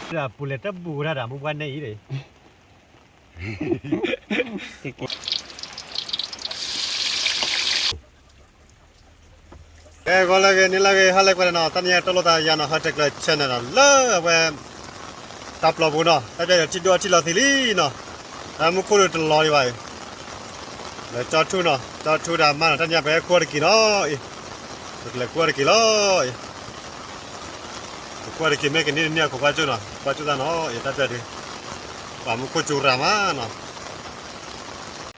Puleta bura dah bukan ni ini. Kalau lagi ni lagi hal apa na, tanya tolo ta yana hatek la channel la, apa tap la buna, tapi cido cila sili na, kamu kuru telo ni bay. La catu dah mana tanya apa kuar kilo, le kuar kilo. Kuar kilo macam ni aku baca dah no, ya tapi kamu kucu ramah na.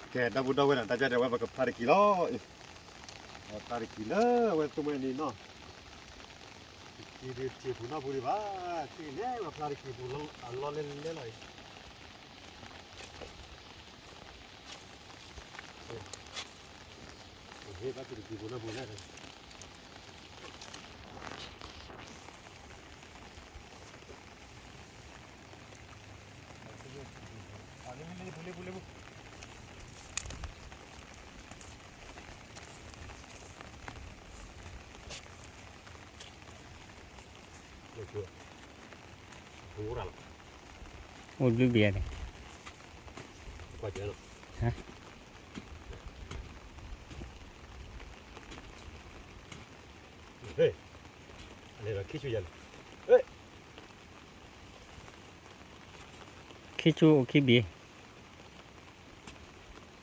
Okay, dah budak kita tanya dia apa kuar kilo. Tarik gila, waktu main ini, no. Ini dia punya buri bah, ini apa tarik gila, Allah lelai lagi. Ini apa tarik gila punya ni. Boleh. Murah lah. Udah biar ni. Kau jangan. Hah? Hey, ada lagi cuci. Hey. Kicu kibi.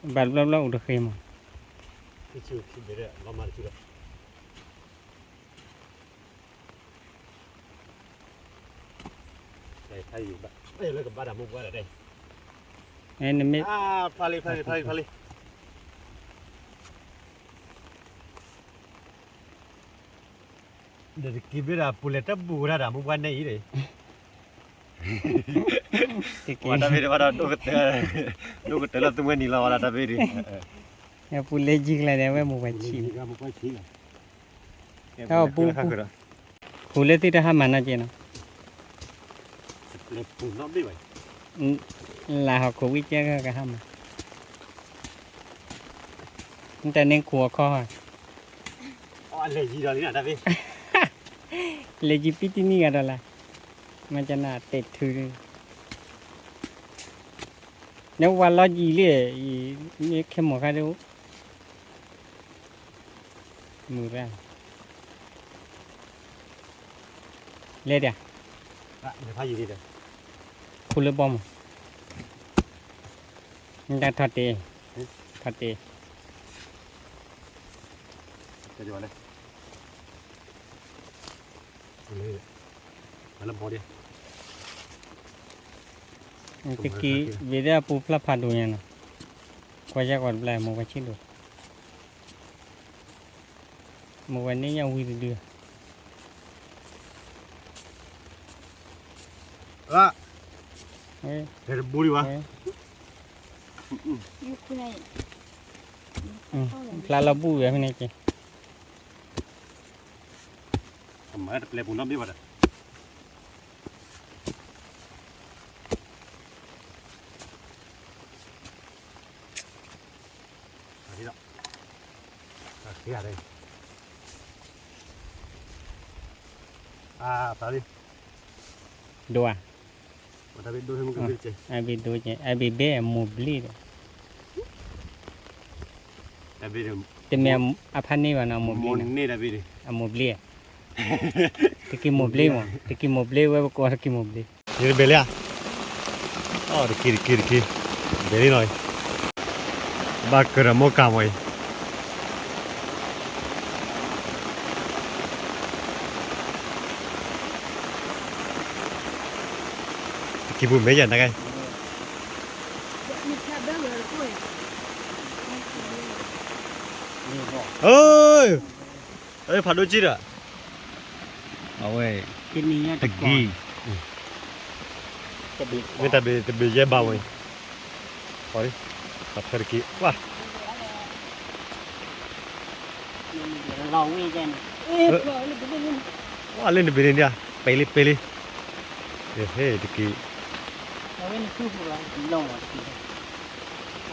Bal udah kemo. Cuci beri, lamar cuci. Thay juga. Lagi kepada mu buat ada. Ini mi. Pali. Dari kibira puleta bura dah mu buat ni ini. Wadah beri duk telah tu ni lah wadah beri. Ya pulet jik lah dia mu buat cip. Oh pulet itu mana je no. Lepun nak beli baik. Là học của cái hầm. Chúng ta nên cua kho. Leji dah ni nak tapi. Leji piti ni ada lah. Macam nak tet thử. Nếu qua lo gì liền, như cái một cái đâu. Mưa ra. Lên đi. Để phải gì đi đây. Cooler bomb. Kita thati. Jadi mana? Boleh. Malam boleh. Tiki beda pupla padunya na. Kuaja kau belai mau kacil tu. Mau ni yang wiri dia. Ah. Dari buri wah. Lalabu ya ni ke. Kamar play pun nak pada. Tidak. Kasih ada. Tadi. Dua. Tapi dua mungkin beli. Abi dua je. Abi be mubli. Tapi dia. Temi apa ni mana mubli? Ni tapi dia. Mubli. Tiki mubli mo. Tiki mubli wa ko tiki mubli. Ini beli ah. Oh, kiri. Beli noi. Bakar mau kamu. Kibu mấy giờ nãy cái? Ơi, phạt đôi chi rồi? Ôi, tegi. Ini tapi je bau ni. Sorry, pather ki. Wah. Wah, lên beri dia. Peli. Hei, tegi.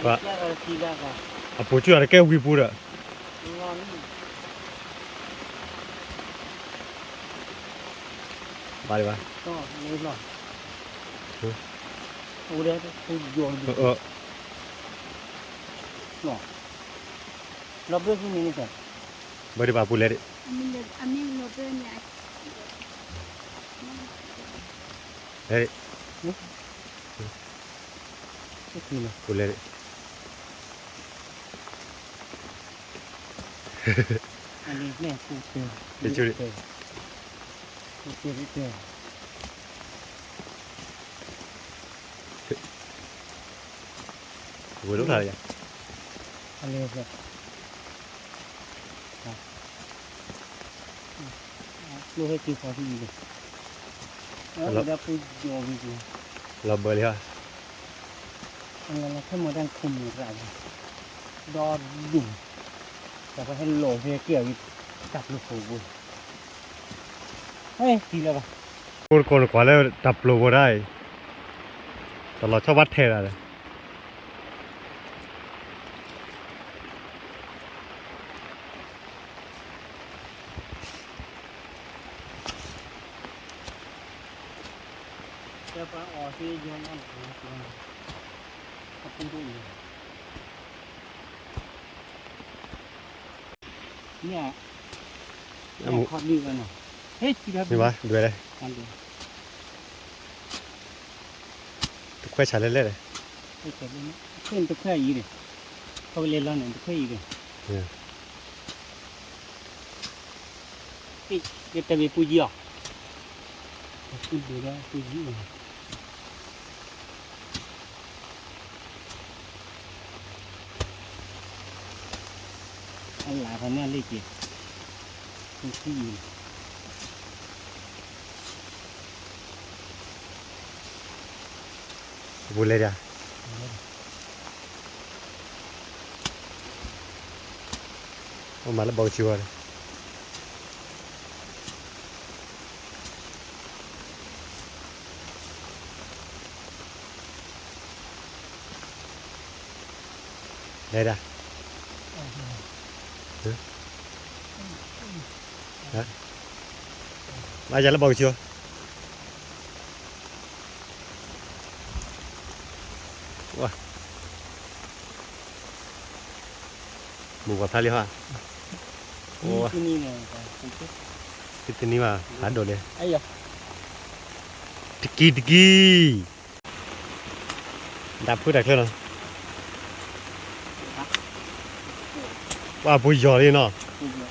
Pak. Apa tu ada kayu pura? Balik bah. โอ้เดี๋ยวกูโยนดูหรอเราเลือกที่นี่นี่กัน บริบาปูเลยดิ Amin lo punya. เฮ้ย ก็คือเลย ปูเลยดิ อันนี้แม่กูเจอ เดี๋ยวช่วยดิ กูเจอ ปูรู้อะไรอย่าง อันนี้แบบลูกให้กินพอที่เลยแล้วเดี๋ยวกูโยนดู เราเบอร์เลยว่ะ อันนั้นแค่โมดันคุมอยู่ไรดอดุ่มแต่พอให้โหลเสียเกี่ยวจับลูกโป่งเฮ้ยดีแล้วป่ะ คนกว่าแล้วดับโลบ่ได้ตลอดชอบวัดเทระเลย เดี๋ยวป้าอ๋อที่โยนนั่นเขาพูดด้วยเนี่ยขอดีกันหน่อยเฮ้ยดีแล้ว นี่วะดูเลย อันเดียว ทุกแควฉันเล่นเลย เฮ้ยเกิดเลยนะเพื่อนตัวแค่ยี่เลยเขาไปเล่นแล้วเนี่ยตัวแค่ยี่เลยเฮ้ยเดี๋ยวแต่ไปปูยี่อ่ะปูดูแล้วปูยี่อันหลายพันเนี่ยเลยจีปูที่ ปูเลยจ้ะมาแล้วบอกชิวเลยได้จ้ะมาจะแล้วบอกชิวว้าหมูกับทะเลฮะโอ้ ที่นี่เนี่ย ที่นี่มาหาโดนเลย ไอ้ยะ ตะกี้ดับพูดได้เลยเนาะว่าปุยจอเลยเนาะ ปูเยอะ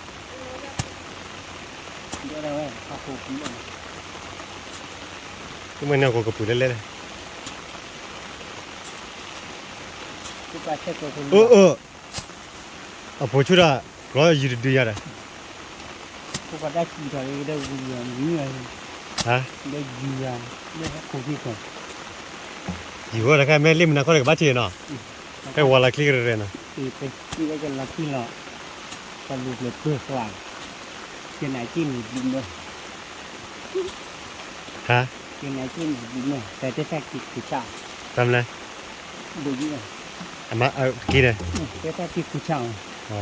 เดี๋ยวอะไรข้าวโพดนี่ ทุกมันเนี่ยก็ปุยเล่น ทุกการเช็คตัวคน อ่ะพอชุดอะร้อยยืดดีอะไร ทุกการได้กี่ตัวได้กี่อย่างนี้เลย ฮะ ได้กี่อย่างได้โควิดก่อน อยู่ว่าแล้วแค่แม่ริมนะเขาเรียกบ้าเชียเนาะแค่วันละคลิกเลยนะ ตีไปที่ได้กันละที่เราตะลุกเลยเพื่อสว่างเชียงไหนที่หนีบินเลย ฮะ เชียงไหนที่หนีบินเลยแต่จะแค่ติดกุช่าง ทำไร ดูนี่เลย เอามาเอากินเลย แต่แค่ติดกุช่าง อ๋อ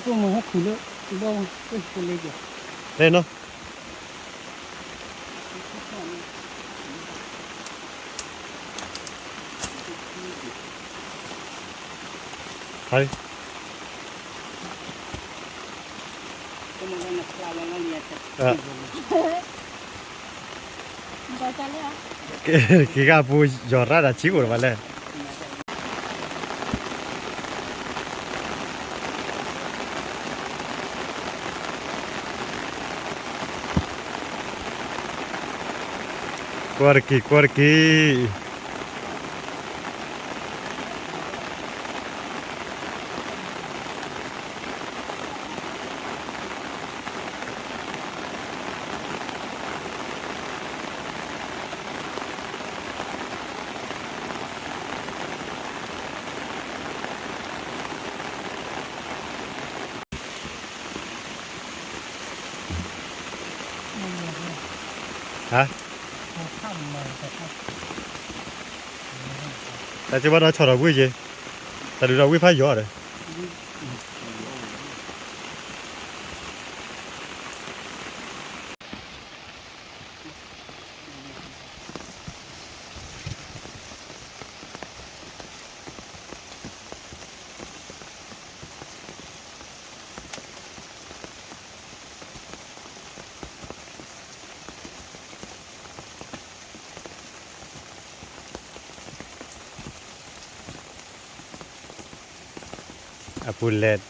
พวกมึงให้คุณเลยคุณลองคุณเลยเดี๋ยว เล่นเนาะเฮ้ย ก็มันก็นักข่าวแล้วเรียนแต่ Baca lihat. กี่กาปูจอดร้านชิบุมาเลยกวาร์กีฮะ ข้ามมาแต่ก็ แต่จะว่าเราชอบเราวิ่งจีแต่ดูเราวิ่งพายเยอะเลย ปูเล็ด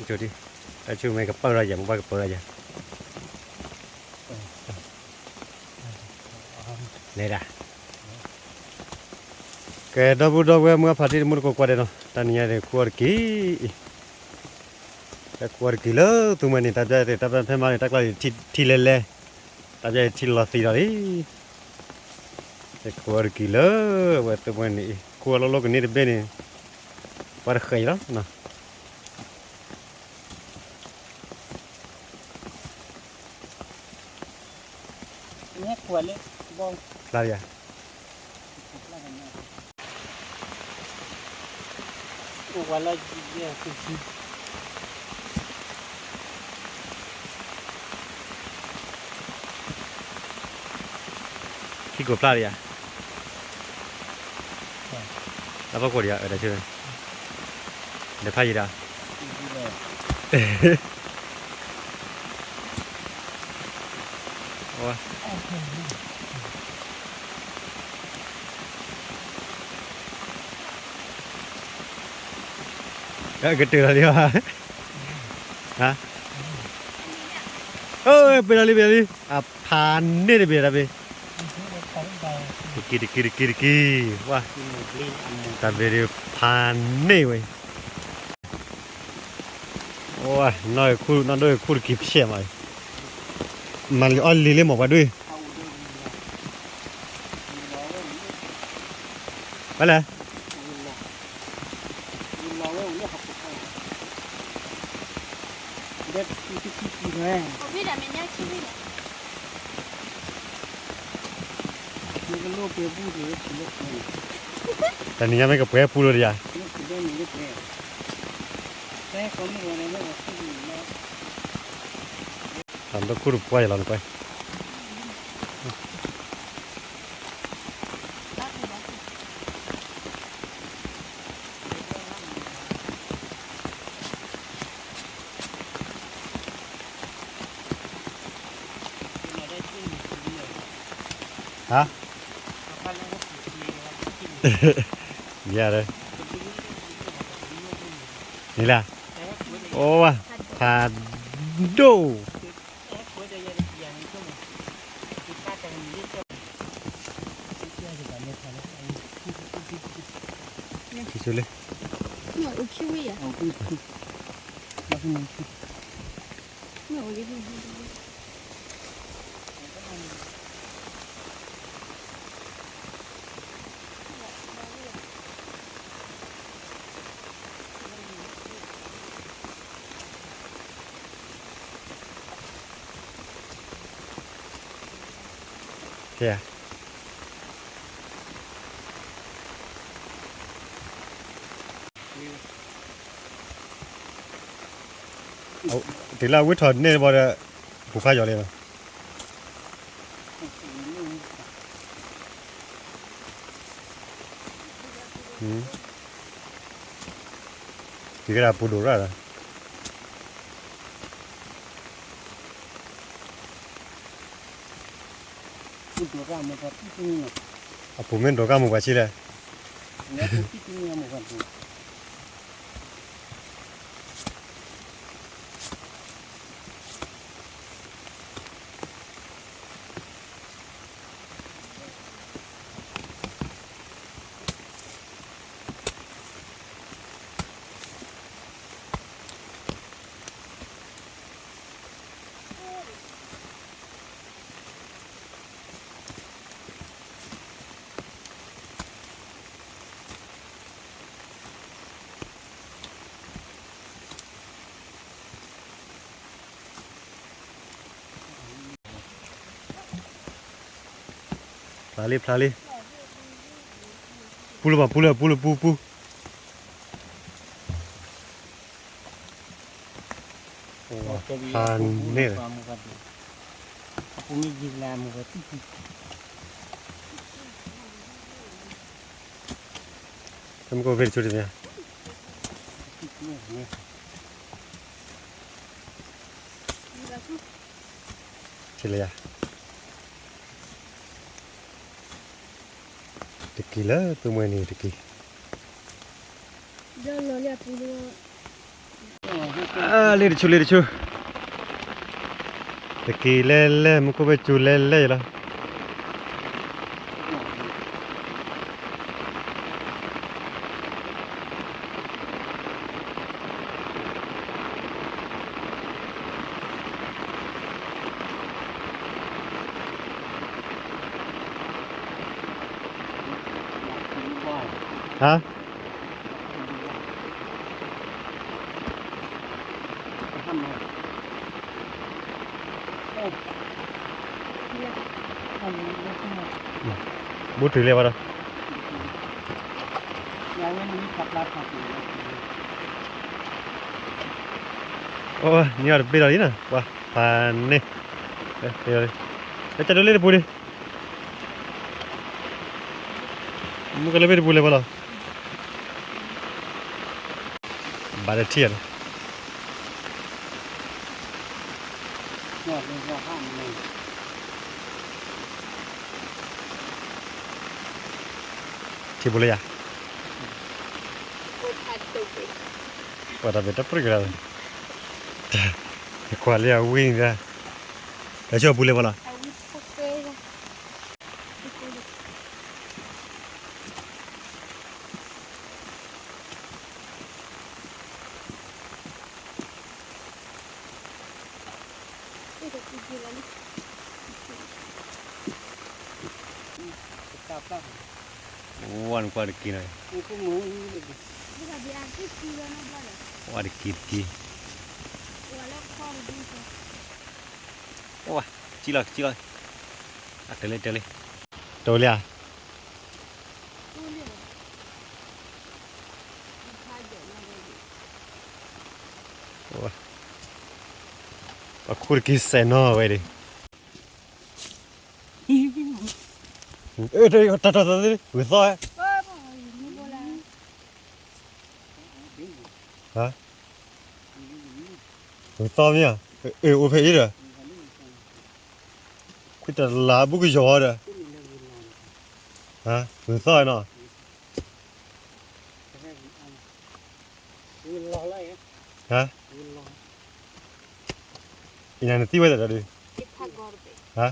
จุดที่ไอ้ชูไม่กับเปิดอะไรอย่างว่ากับเปิดอะไรเนี่ยด่ะแกดับบูดับเวมื่อพอดีมุดก็กวาดเนาะตอนนี้เนี่ยกวาดกี่แต่กวาดกี่เลยตัวมันนี่ตัดใจตัดใจเพิ่มมาเนี่ยตัดเลยที่เล่ๆตัดใจที่ลอสีอะไรแต่กวาดกี่เลยว่าตัวมันนี่กวาดโลกนี่เด็บนี่ว่าเคยแล้วเนาะเนี่ยขวดเลยบอง ลาเรียวันละเนี่ยคือ ที่กบลาเรียแล้วก็กวาดเดี๋ยวช่วยเดี๋ยวพายยีราโอ้ยกระตือรือร้นฮะเอ้ยเป็นอะไรผ่านนี่ได้เป็นอะไรดิกีว่าแต่เป็นผ่านนี่เว้ยโอ้ยน้อยคู่กิบเชี่ยไหมมันอ้อนลีเล่หมอกมาด้วยไปเลยพี่แต่ไม่เนี่ยคิดไม่เนี่ย แต่นี่ยังไม่กับเพื่อนพูดเลยอ่ะทำต้องคู่ป่วยเราไปฮะเยอะเลยนี่แหละโอ้ว่ะพาดูที่สุดเลย เนี่ยโอเควิ่งอ่ะเนี่ยโอเควิ่ง เฮียเอาถึงเราวิถอนเนี่ยบอลผูกผ้าหยอดเลยมั้ยที่กระดาษปูดูแล้ว a pumen doga mu bachile plali pulu pu han ne aku ni gila muka tu तुमको फिर छोड़ दिया là chút ทีเลยตะกี้แล้วตัวมือนี่ตะกี้ giờ nó là phụ nữ เลดิชูตะกี้เล่มันก็ไปจูเล่แล้วฮะ บูถือเรียกว่าอะไรโอ้ยนี่อะไรเป็นอะไรนะว้าผ่านนี่เดี๋ยวจะดูเล่นปูดิมึงก็เล่นปูเลยป่ะล่ะบาดเจ็บที่บุรีอ่ะ ว่าแต่เป็นตับปรึกแล้วกว่าเรียวิ่งกันแล้วชอบบุรีป่ะล่ะ à oui ok là วันกว่าจะกินเลย bây giờ đi ăn cái gì đó nó bao giờ ว่าจะกิน và nó con đi rồi โอ้ยจีเลยเตะเลยตัวเลยอ่ะ tôi liền hai giờ là rồi โอ้ยคุยกินเซนอไว้ดิเดี๋ยวตัดดิวิ่งซ้าย ơ mà như vậy là ฮะวิ่งซ้ายมั้ยโอเคอีเหรอคุยแต่ลาบุกยอดอ่ะฮะวิ่งซ้ายเนาะฮะอีนั่นตีไว้แต่ดิ cái thằng gò bể ฮะ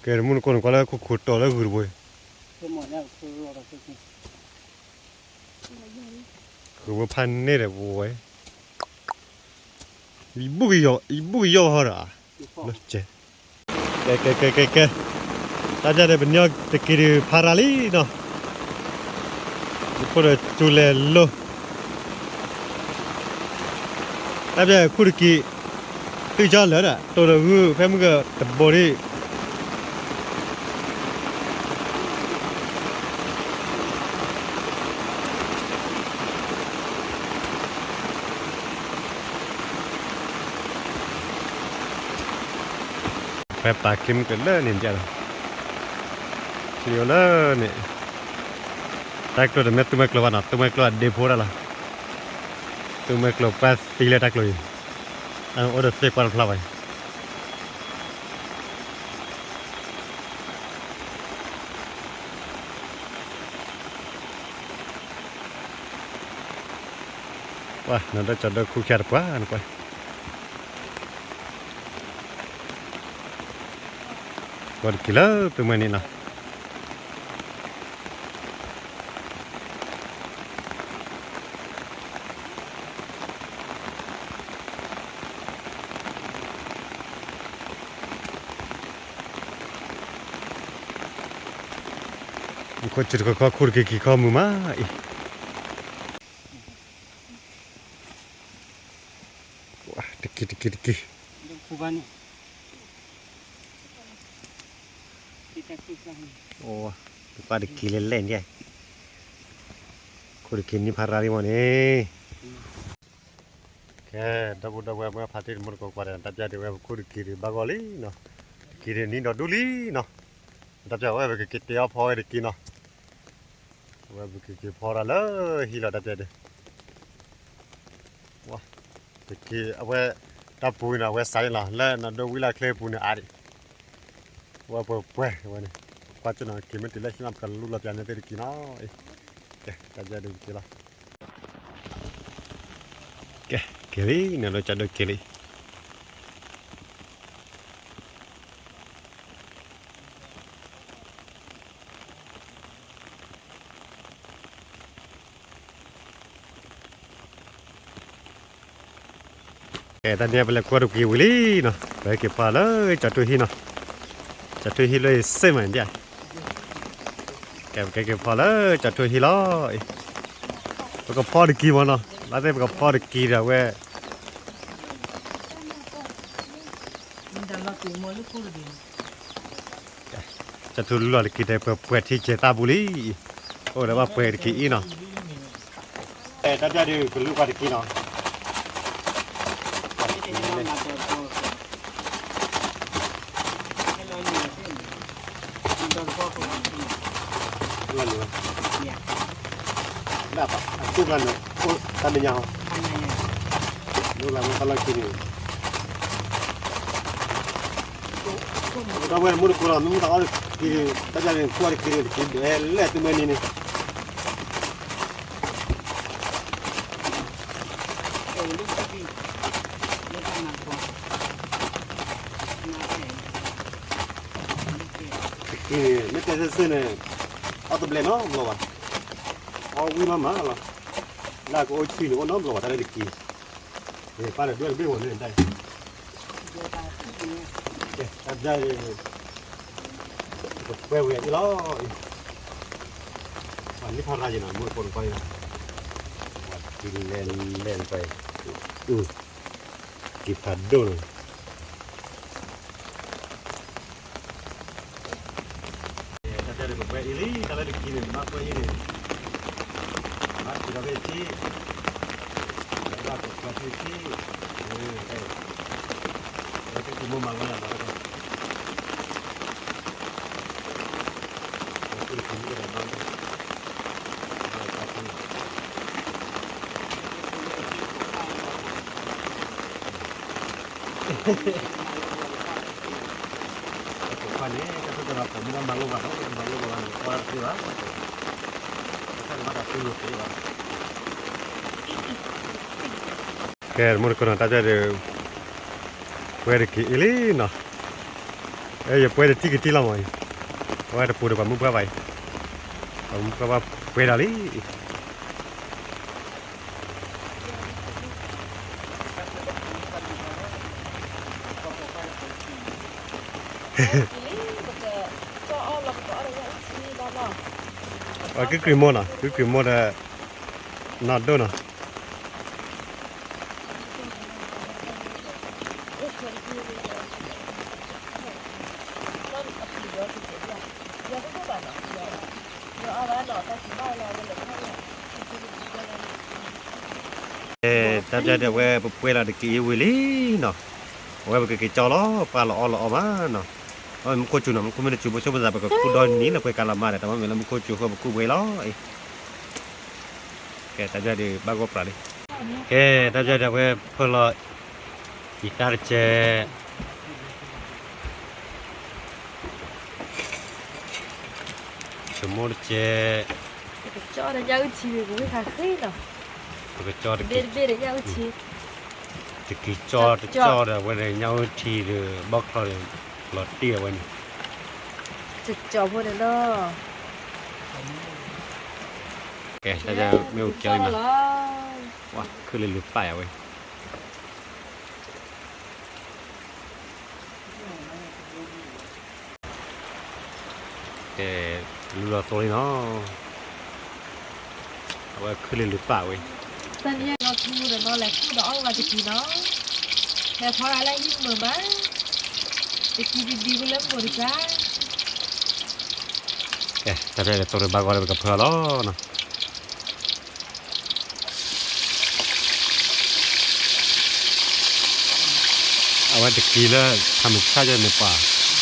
เกิดมุนคนก็แล้วขุดต่อแล้วหือบ่อย คือว่าพันนี่แหละบ่อยอีบุกยอฮะล่ะเนาะเจ๊แกตาจะได้เป็นยอตะกี้พาราลีเนาะพอดจูเลโลตาจะคุรกีตื้อจอแล้วน่ะตัวละหูแฟมก็ตะบอดีแป๊บตาคิมกันเลยนี่จ้ะเดี๋ยวเลยนี่ตักตัวเด็กตัวไม่กลัวนะตัวไม่กลัวเดฟโฟร์ละตัวไม่กลัวปัสตีเลยตักเลยอันโอ้เด็กเซ็กวันพลาไปว้านั่นจะได้คู่แข่งกว่าอันกว่าวันกิโลตัวมันนี่นะคนจุดก็คุยกี่ข้อมือมาอีว้าตะกี้โอ้ปาตะกี้เล่นๆเนี่ยคุยกินนี่พาราลิมันเองแค่ดับเมื่อพาที่มันก็กว่าแต่ตัดใจเดี๋ยวคุยกินบางกอลีเนาะกินนี่ดอดูลีเนาะตัดใจว่าไปกินเตี้ยพอได้กินเนาะว่าไปกินพอละเลยฮีละตัดใจเด้ว้า cái về đáp bùi nào về sai là lẽ nó đâu là kêu bùi này ai về bờ về về này qua chỗ nào kiếm cái lấy làm cần lúc là tiền này thì nó cái gia đình kia là cái này nó cho được cái này cái taเนี่ยเป็นคนรู้กี่วิลีเนาะไปเก็บปลาเลยจัดตัวที่เนาะจัดตัวที่เลยเสียเหมือนเดียวเก็บปลาเลยจัดตัวที่เลยแล้วก็พอได้กี่วันเนาะแล้วแต่ก็พอได้กี่แล้วเว้ยจัดตัวรู้อะไรกี่ได้เปิดที่เจตาบุรีโอ้แล้วว่าเปิดกี่เนาะแต่ตอนนี้ดูคุณรู้ว่าได้กี่เนาะlan nữa đáp chụp lan nữa ôi ta bên nhau lúc làm nó lăng kia đó mới mua được cuốn nó đó thì ta ra đến qua kia thì để lẹ từ bên này mấy cái sơn nàyเอาตัวเบลนเนาะบลอวะเอาวิมาละลากโอ้ยขี้หนูน้องบลอวะทะเลดิกีป้าเลยด้วยไม่หวนเลยได้ตัดได้เว้ยอีล้อวันนี้พอราจินะมือคนไปนะกินเล่นไปกินผัดดุลdari beberapa ini kalau begini apa ini mas sudah beci berapa posisi itu cuma mangan apa itu ini ada mangan Pani itu sudah pemuda malu kan, malu kan, orang tua, kita mana tuh ya. Kayak mau kena taja de, puede que ini no, ya puede tiki tila mai, puede pude kamu berapa puede ali. Cái kiểu môn là nọt đâu nè ta ra được quê là được cái yêu lý nè quê cái cho nó pa lọ mà nè mình cô chủ nó cũng mình chủ bộ số bây giờ bà cô đòn ní là quê Calama này, tao mình làm cô chủ không cô quê đó, cái ta ra đi bao gồm đi, cái ta ra được quê phơi lọ, guitar chè, sumur chè, cho nó giao chi cũng phải khá khít rồi, cái cho được để giao chi, cái cho là quê này nhau thì được bóc rồi lọt tia vậy chụp cho vô đây đó, cái ta ra mèo chơi mà, wow, cứ lên lụt phải vậy, cái lụt tối nó, wow, cứ lên lụt phải vậy, tất nhiên nó thu rồi nó lại thu đó và thì nó, thế thôi lại những mờ má. Đi với lắm rồi ra. Ta đây là tôi ba gọi là cà phê đó nè. À vậy thì là tham gia cho nên pa,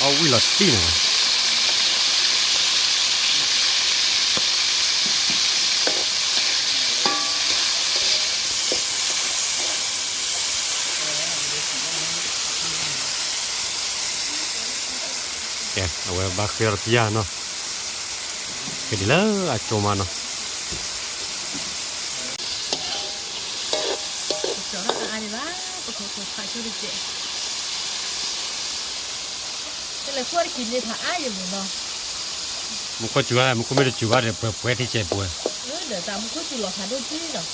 ao vui là tí nè. แกเอาไว้บักเสียร์พิยาเนาะแกดีแล้วอาโจมาเนาะ chỗ nó là ai lá có khổ phải cho được chị cái là khuôn kín như thả ai vậy mà มันก็จัวมันก็ไม่ได้จัวเดี๋ยวเปิดที่เจ็บปวด để tao muốn có chủ lọt thả đôi chi rồi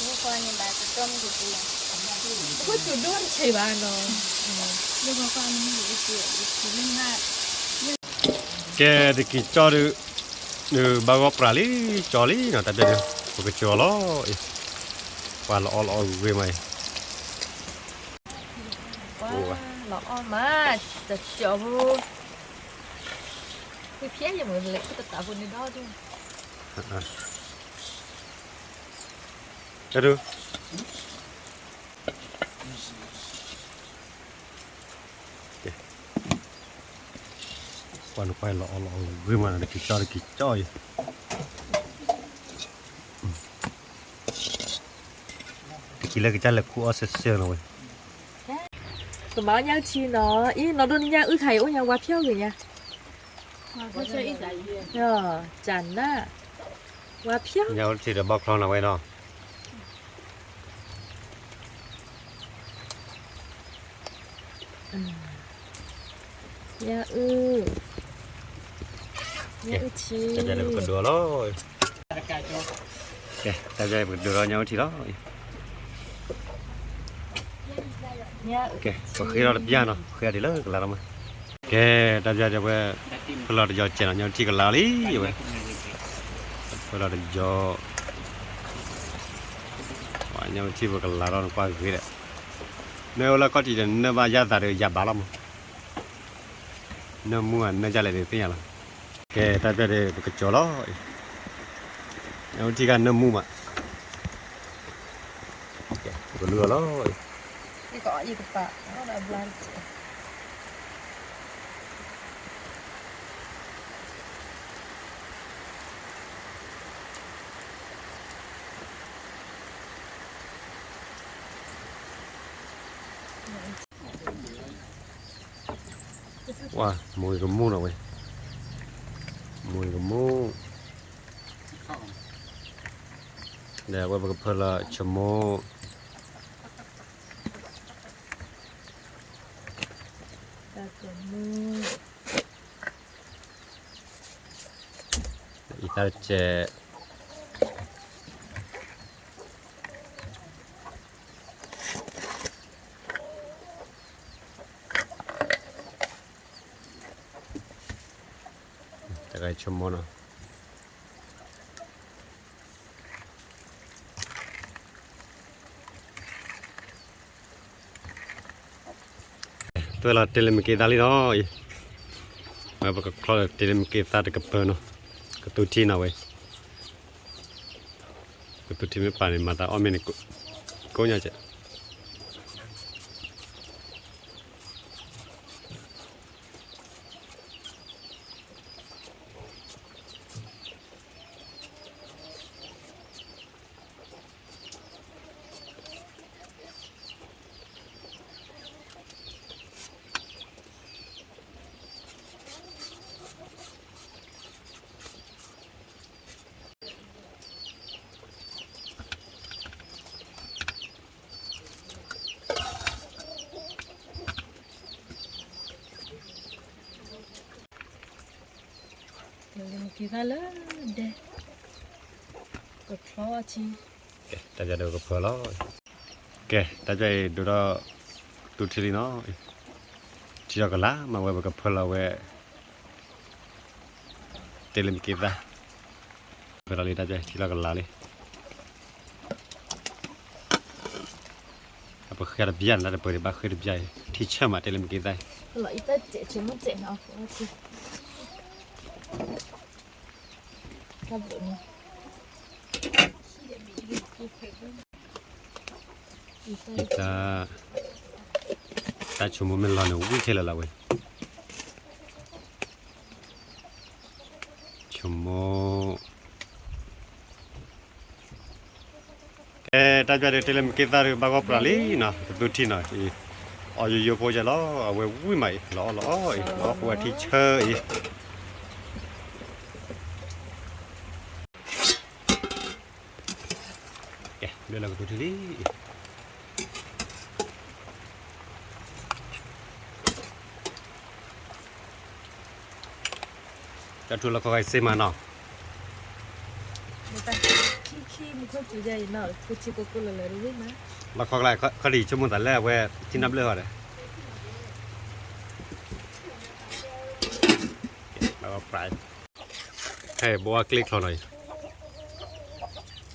นี่คอยนี่บาจะต้มกูกู có chủ đuôn chỉ bà nó นี่พอความมันอยู่เสียอยู่ไม่มาก แกตะกี้จอดูบางก็ปลาลีจอลีเนาะแต่เดี๋ยวมันก็จัวล้อปลาล้อเว้ยไหม quá lọ mà chặt chỗ cái phía gì mà lại cái tạo vườn này đó chứ จะดูวันไปล้อเว้ยมันตะกี้จอยตะกี้แล้วก็จะเล็กคู่เอาเสียๆหน่อย tụi bảo nhau chi nó đun nhau ư thầy ôi nhau quá phiêu rồi nha เขาช่วยอีกหลายเดือน chán na quá phiêu เดี๋ยวที่จะบอกคลองเอาไว้เนาะ nha ư chi จะได้เป็นตัวล้อแกจะได้เป็นตัวเงาทีล้อ nha โอเคก็คือเราพิจารณาคือดีเลยก็แล้วมั้งโอเคแต่จะจะว่าเราจะเจอเนี่ยที่ก็ลาลีอยู่เว้ยเราจะจ่อว่าเนี่ยที่ก็ลาเราไปคือเนี่ยเนี่ยเราก็ที่เนี่ยมาญาติเราอย่าบ้าละมั้งเนี่ยมั่วเนี่ยจะอะไรเนี่ยเป็นยังไงโอเคแต่จะได้ก็จ่อล้อเนี่ยที่กันเนี่ยมั่วโอเคก็เลือล้อ cái cỏ gì của bà nó là blanc wow mùi cái mu nào vậy mùi cái mu để qua bậc phật là chấm mu ta còn mua ít ta chè cái chấm mu nào tôi là telecom kita li no mà bậc kalau telecom kita dekat penuh ketuti na we ketuti me pani mata om ini ko nya je một cái gà lớn đây có khó chi okay ta jadi ke pelo okay ta jadi dulu tu ciri no tidak kalah mau we ke pelo we telecom kita beralih aja tidak kalah ni apa kira biar ada beri bakir biar teacher mat telecom kita loại ít tết trẻ chỉ muốn trẻ nào khó chi các bộ này ta cuma melon ubi kela lah we cuma ta jadi telecom kita bawa perali nah betul nah อ๋ออยู่ๆพอจะล้อเอาไว้วิ่งใหม่ล้อหัวที่เชยแกเดี๋ยวเราก็ดูทีนี้จะทุเราก็ให้เซมาเนาะ ไม่ไปขี้มีคนจุใจเนาะกูชิโกกุลเลยรู้ไหม เราก็ไล่ก็ดีชั่วโมงแต่แรกเว้ยที่นับเลือดเลยแล้วก็ไปเฮ้ยบัวคลิกเขาหน่อย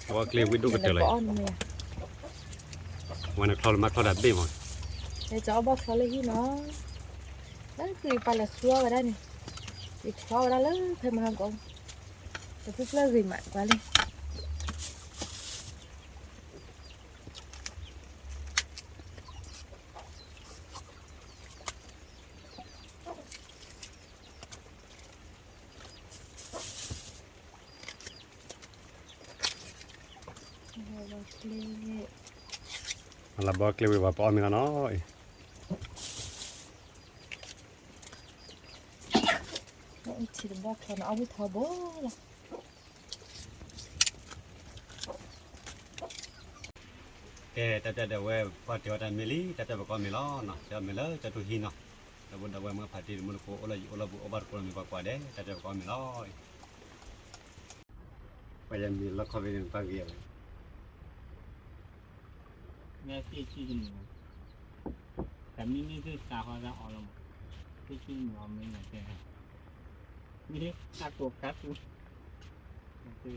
บัวคลิกวิดดูกันเจอเลยวันนี้เขามาเขาดับบี้หมด ในจอบอกเขาเลยที่เนาะนั่นคือไปละชัวไปได้นี่อีกชัวได้เลยเพิ่มมาก่อนจะพูดเรื่องgì mạnh quá đi là bao kêu vào bỏ mình nói chỉ được bóc cho nó bị thò bố làแต่เดี๋ยวพอเจอแต่เมลี่แต่บอกว่าเมล่อเนาะจะเมล่อจะตุหินเนาะแต่บนดาวมันพาทีมันโคโอลาบุอบาร์โคมีกว่าเด้แต่บอกว่าเมล่อไปยังมีลักขวินปากเกี่ยว แม่ที่ขี้กินแต่มีนี่คือตาเขาจะออกลงที่ขี้หนูไม่เหมือนกันมีตาตัวกัดอยู่คือ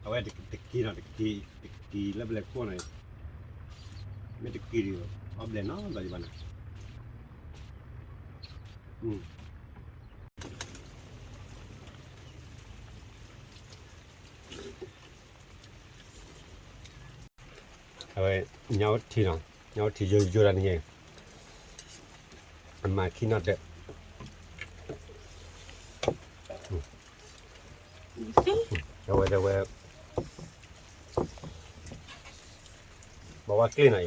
เอาไว้ตะกี้เนาะตะกี้แล้วเล็กพวกไหนไม่ตะกี้เดียวเอาเบลเนาะแบบนี้เอาไว้เงาที่เนาะเงาที่อยู่ด้านนี้มันมาขี้นอดเด็ดเอาไว้บอกว่าเกลี้ยหน่อย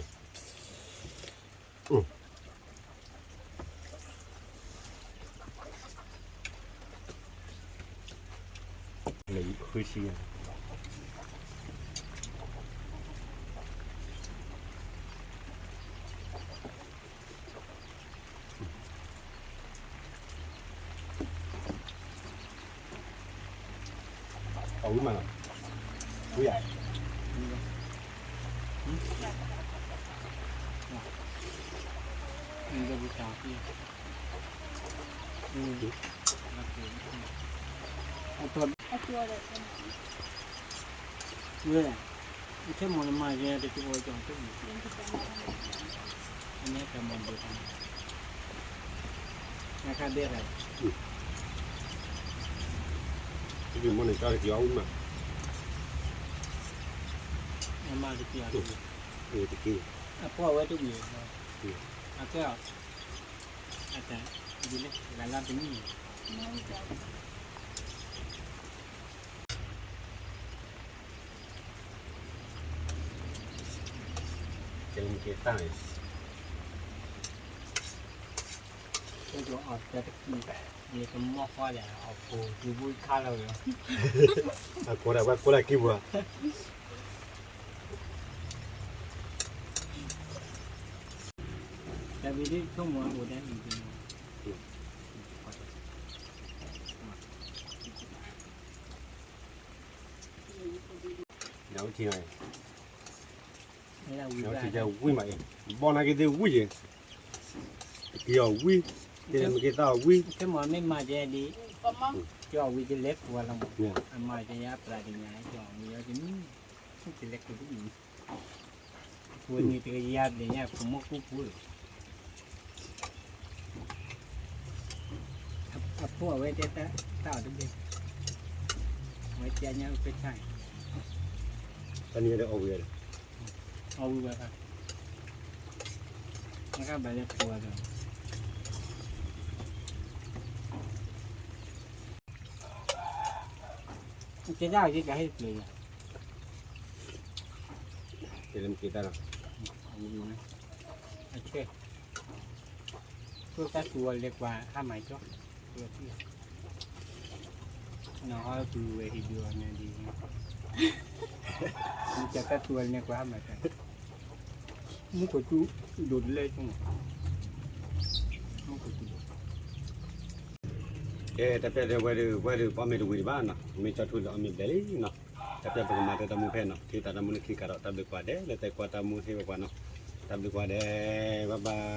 เลยคือเชียเอาขึ้นมาหน่อยผู้ใหญ่มีกระบุกาที่เอาตัว ตัวเลย เรื่อยไม่ใช่มองมาเยอะแต่ที่โอ้ยจองตัวนี้อันนี้แต่มองดูกันนะครับเด็กอะไร ที่มันจะเกี่ยวมา มาจะเกี่ยว ตะกี้ พ่อไว้ตัวอยู่อาจจะอาจจะดีเลยหลายล้านเป็นนี่ จะมีเกต้า ก็จะออกจากตะกี้เดี๋ยวจะมอกว่าแหละเอาโผล่ดูบุ้ยข้าเราเลย กูได้กี่บัว แต่วิธีช่วงมัวหัวแดงจริงเดี๋ยวที่ไหน ๆไม่ได้วิ่ง เดี๋ยว ได้ ที่จะวิ่งมาเองบอลอะไรก็วิ่งเกี่ยววิ่งเดี๋ยวมีเกต้าวิ่ง ถ้ามันไม่มาจะดี ก็มั่ง จ่อวิจะเล็กกว่าเรา เนี่ย มาจะยับปลาดีง่ายจ่อมีแล้วจะนี่จะเล็กกว่าที่นี่วันนี้ตัวยับเลยเนี่ยผมมั่วคู่พูดเอาพวกไว้เจ๊ตาเต่าทุกเด็กไว้เจ้าเนี่ยไปใช่ ตอนนี้ได้เอาเวล เอาไว้ครับแล้วก็ไปเล็กตัวเลยจะได้ที่จะให้เลย เดี๋ยวมีเกต้า เอาอยู่ไหม โอเคตัวกระตัวเล็กกว่าห้าไม้จ้ะตัวที่น้องเขาดูเวทีเดียวเนี่ยดีมันจะกระตัวเล็กกว่าห้าไม้จ้ะมุกจูดุดเลยจังมุกจู แต่เป็นว่าป้าไม่ดูดีบ้านเนาะไม่จัดทุนเอามีเบลี่เนาะแต่เป็นประมาณแต่ตามูเพนเนาะที่ตามูนี่คือการตัดดีกว่าเด้แล้วแต่กว่าตามูที่กว่าเนาะตัดดีกว่าเด้บ๊ายบาย